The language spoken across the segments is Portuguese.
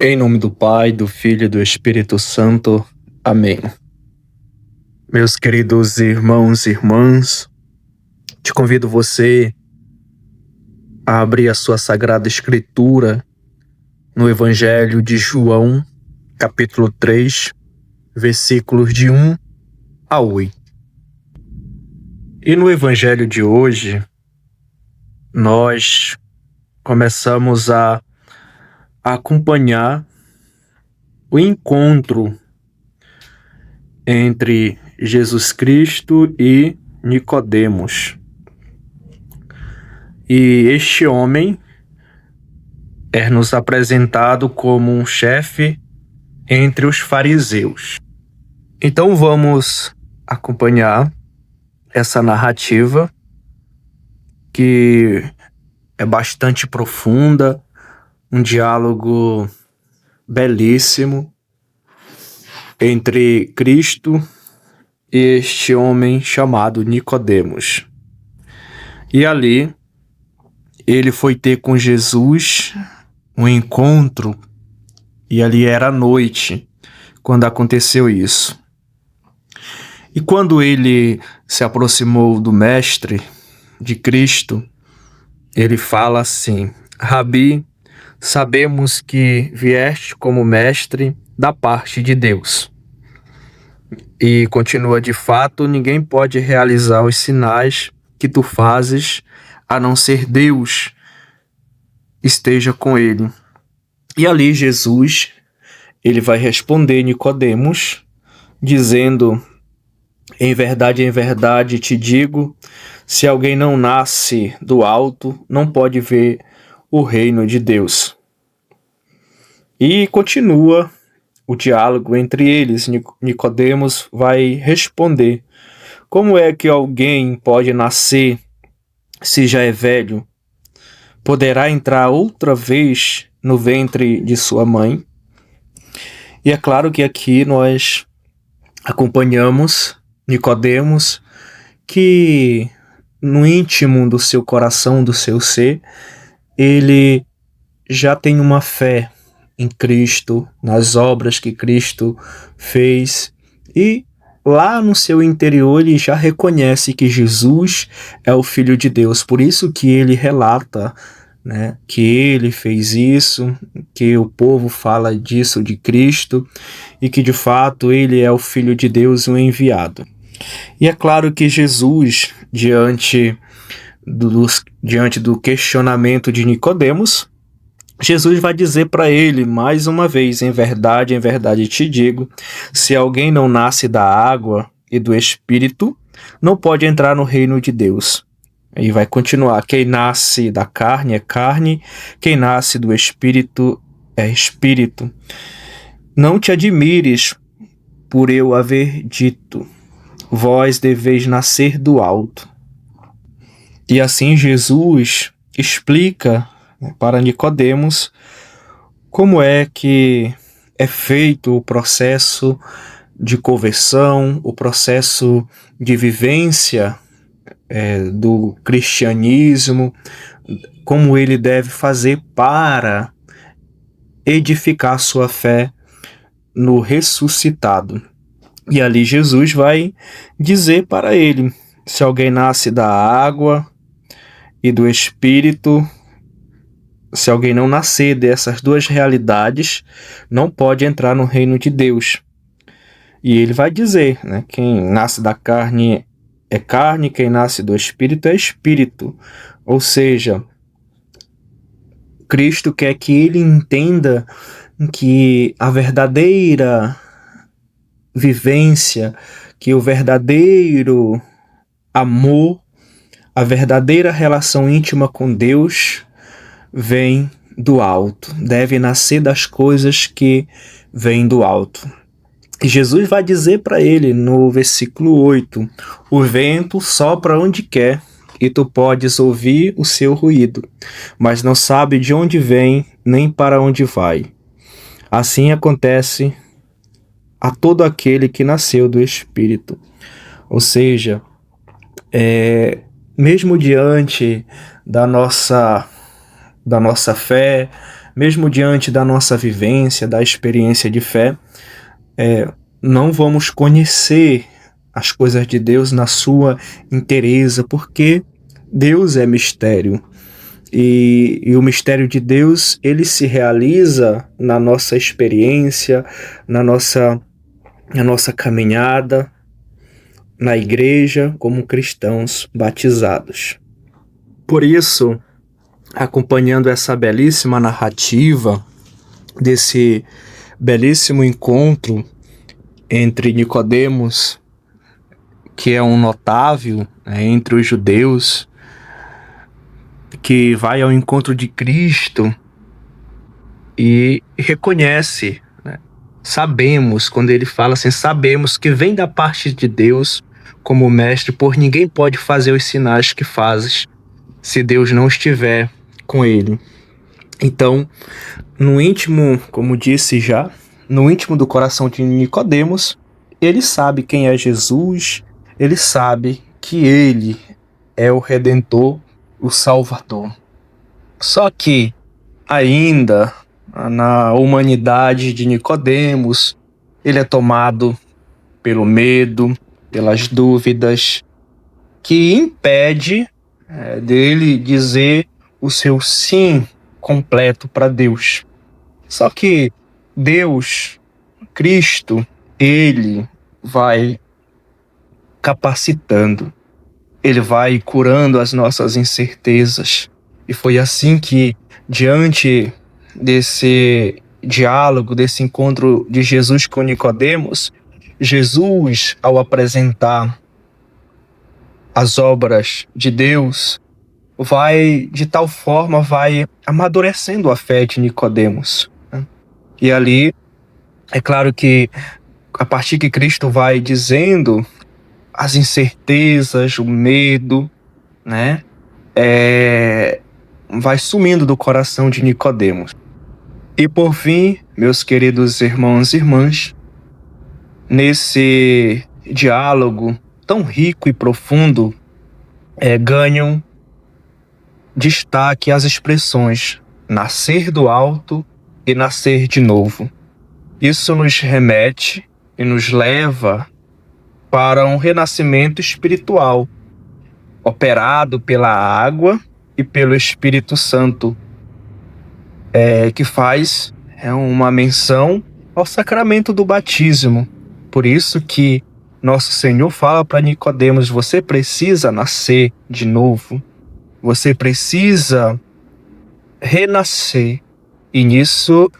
Em nome do Pai, do Filho e do Espírito Santo. Amém. Meus queridos irmãos e irmãs, te convido você a abrir a sua Sagrada Escritura no Evangelho de João, capítulo 3, versículos de 1 a 8. E no Evangelho de hoje, nós começamos a acompanhar o encontro entre Jesus Cristo e Nicodemos. E este homem é nos apresentado como um chefe entre os fariseus. Então vamos acompanhar essa narrativa que é bastante profunda, um diálogo belíssimo entre Cristo e este homem chamado Nicodemos. E ali ele foi ter com Jesus um encontro, e ali era noite quando aconteceu isso. E quando ele se aproximou do mestre, de Cristo, ele fala assim: Rabi, sabemos que vieste como mestre da parte de Deus. E continua: de fato, ninguém pode realizar os sinais que tu fazes, a não ser Deus esteja com ele. E ali Jesus, ele vai responder Nicodemos, dizendo: em verdade te digo, se alguém não nasce do alto, não pode ver o reino de Deus. E continua o diálogo entre eles. Nicodemos vai responder: como é que alguém pode nascer se já é velho? Poderá entrar outra vez no ventre de sua mãe? E é claro que aqui nós acompanhamos Nicodemos, que no íntimo do seu coração, do seu ser, ele já tem uma fé em Cristo, nas obras que Cristo fez, e lá no seu interior ele já reconhece que Jesus é o Filho de Deus. Por isso que ele relata, que ele fez isso, que o povo fala disso de Cristo, e que de fato ele é o Filho de Deus, o enviado. E é claro que Jesus, diante do questionamento de Nicodemos, Jesus vai dizer para ele mais uma vez: em verdade te digo, se alguém não nasce da água e do Espírito, não pode entrar no reino de Deus. E vai continuar: quem nasce da carne é carne, quem nasce do Espírito é Espírito. Não te admires por eu haver dito, vós deveis nascer do alto. E assim Jesus explica para Nicodemos como é que é feito o processo de conversão, o processo de vivência do cristianismo, como ele deve fazer para edificar sua fé no ressuscitado. E ali Jesus vai dizer para ele: se alguém nasce da água e do Espírito, se alguém não nascer dessas duas realidades, não pode entrar no reino de Deus. E ele vai dizer, quem nasce da carne é carne, quem nasce do Espírito é Espírito. Ou seja, Cristo quer que ele entenda que a verdadeira vivência, que o verdadeiro amor, a verdadeira relação íntima com Deus vem do alto, deve nascer das coisas que vêm do alto. E Jesus vai dizer para ele no versículo 8: o vento sopra onde quer e tu podes ouvir o seu ruído, mas não sabe de onde vem nem para onde vai. Assim acontece a todo aquele que nasceu do Espírito. Ou seja, mesmo diante da nossa da nossa fé, mesmo diante da nossa vivência, da experiência de fé, não vamos conhecer as coisas de Deus na sua inteireza, porque Deus é mistério. E o mistério de Deus, ele se realiza na nossa experiência, na nossa caminhada, na igreja, como cristãos batizados. Por isso, acompanhando essa belíssima narrativa, desse belíssimo encontro entre Nicodemos, que é um notável, entre os judeus, que vai ao encontro de Cristo e reconhece, sabemos, quando ele fala assim, sabemos que vem da parte de Deus como mestre, por ninguém pode fazer os sinais que fazes se Deus não estiver com ele. Então, no íntimo, como disse já, no íntimo do coração de Nicodemos, ele sabe quem é Jesus, ele sabe que ele é o Redentor, o Salvador. Só que ainda na humanidade de Nicodemos, ele é tomado pelo medo, pelas dúvidas, que impede dele dizer o seu sim completo para Deus. Só que Deus, Cristo, ele vai capacitando, ele vai curando as nossas incertezas. E foi assim que, diante desse diálogo, desse encontro de Jesus com Nicodemos, Jesus, ao apresentar as obras de Deus, de tal forma vai amadurecendo a fé de Nicodemos. E ali, é claro que a partir que Cristo vai dizendo as incertezas, o medo, vai sumindo do coração de Nicodemos. E por fim, meus queridos irmãos e irmãs, nesse diálogo tão rico e profundo, ganham destaque as expressões nascer do alto e nascer de novo. Isso nos remete e nos leva para um renascimento espiritual, operado pela água e pelo Espírito Santo, que faz uma menção ao sacramento do batismo. Por isso que nosso Senhor fala para Nicodemos: você precisa nascer de novo, você precisa renascer, e nisso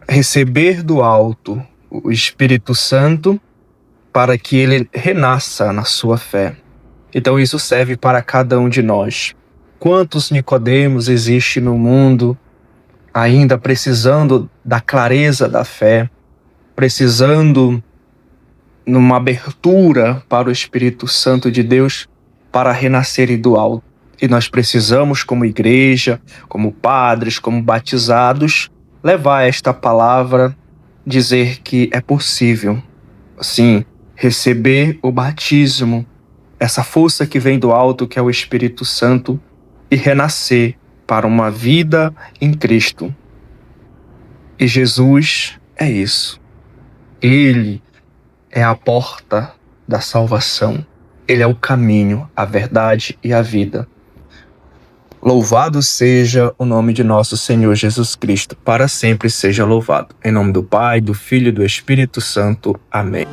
receber do alto o Espírito Santo para que ele renasça na sua fé. Então isso serve para cada um de nós. Quantos Nicodemos existem no mundo ainda precisando da clareza da fé, precisando numa abertura para o Espírito Santo de Deus para renascerem do alto. E nós precisamos, como igreja, como padres, como batizados, levar esta palavra, dizer que é possível, sim, receber o batismo, essa força que vem do alto, que é o Espírito Santo, e renascer para uma vida em Cristo. E Jesus é isso. Ele é a porta da salvação. Ele é o caminho, a verdade e a vida. Louvado seja o nome de nosso Senhor Jesus Cristo, para sempre seja louvado. Em nome do Pai, do Filho e do Espírito Santo. Amém.